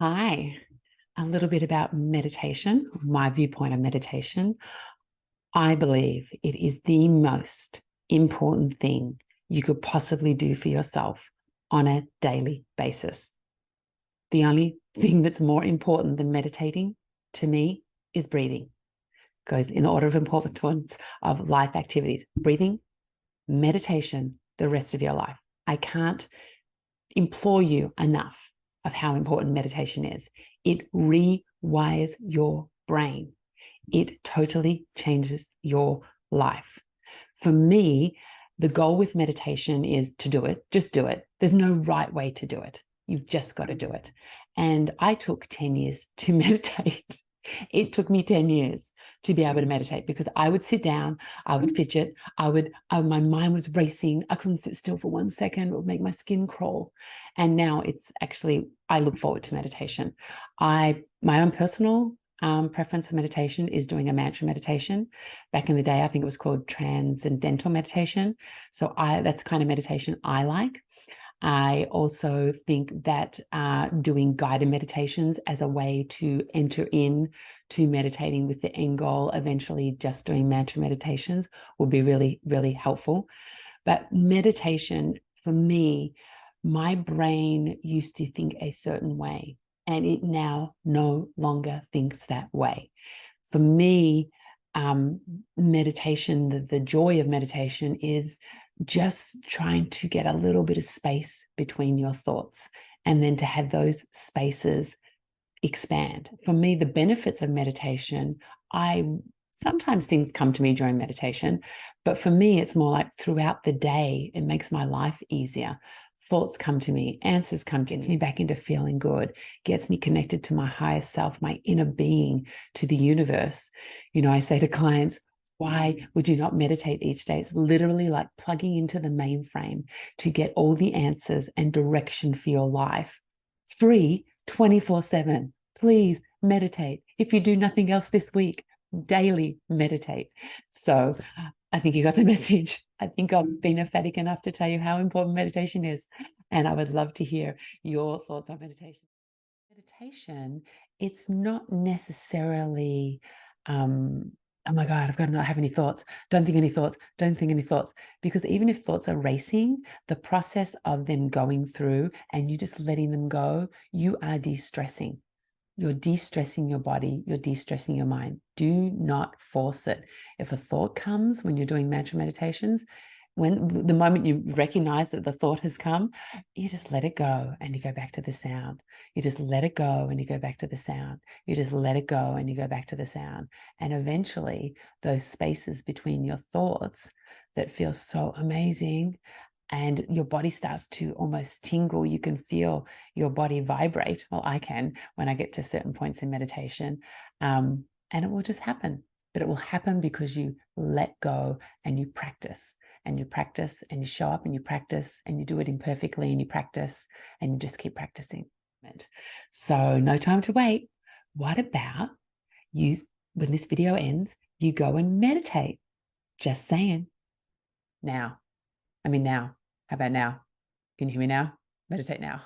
Hi, a little bit about meditation, my viewpoint of meditation. I believe it is the most important thing you could possibly do for yourself on a daily basis. The only thing that's more important than meditating to me is breathing. Goes in order of importance of life activities. Breathing, meditation, the rest of your life. I can't implore you enough of how important meditation is. It rewires your brain. It totally changes your life. For me, the goal with meditation is to do it. Just do it. There's no right way to do it. You've just got to do it. And I took 10 years to meditate. It took me 10 years to be able to meditate because I would sit down, I would fidget, my mind was racing. I couldn't sit still for 1 second. It would make my skin crawl. And now it's actually, I look forward to meditation. My own personal preference for meditation is doing a mantra meditation. Back in the day, I think it was called transcendental meditation. So that's the kind of meditation I like. I also think that doing guided meditations as a way to enter in to meditating with the end goal, eventually just doing mantra meditations, would be really, really helpful. But meditation, for me, my brain used to think a certain way, and it now no longer thinks that way. For me, meditation, the joy of meditation is just trying to get a little bit of space between your thoughts and then to have those spaces expand. For me, the benefits of meditation, sometimes things come to me during meditation, but for me, it's more like throughout the day, it makes my life easier. Thoughts come to me, answers come to me, gets me back into feeling good, gets me connected to my higher self, my inner being, to the universe. I say to clients, why would you not meditate each day? It's literally like plugging into the mainframe to get all the answers and direction for your life. Free 24/7. Please meditate. If you do nothing else this week, daily meditate. So I think you got the message. I think I've been emphatic enough to tell you how important meditation is. And I would love to hear your thoughts on meditation. Meditation, it's not necessarily, oh my God, I've got to not have any thoughts. Don't think any thoughts. Don't think any thoughts. Because even if thoughts are racing, the process of them going through and you just letting them go, you are de-stressing. You're de-stressing your body. You're de-stressing your mind. Do not force it. If a thought comes when you're doing mantra meditations, when the moment you recognize that the thought has come, you just let it go and you go back to the sound. You just let it go and you go back to the sound. You just let it go and you go back to the sound. And eventually those spaces between your thoughts that feel so amazing and your body starts to almost tingle. You can feel your body vibrate. Well, I can when I get to certain points in meditation, and it will just happen. But it will happen because you let go and you practice and you practice and you show up and you practice and you do it imperfectly and you practice and you just keep practicing. So no time to wait. What about you, when this video ends, you go and meditate? Just saying. Now. How about now? Can you hear me now? Meditate now.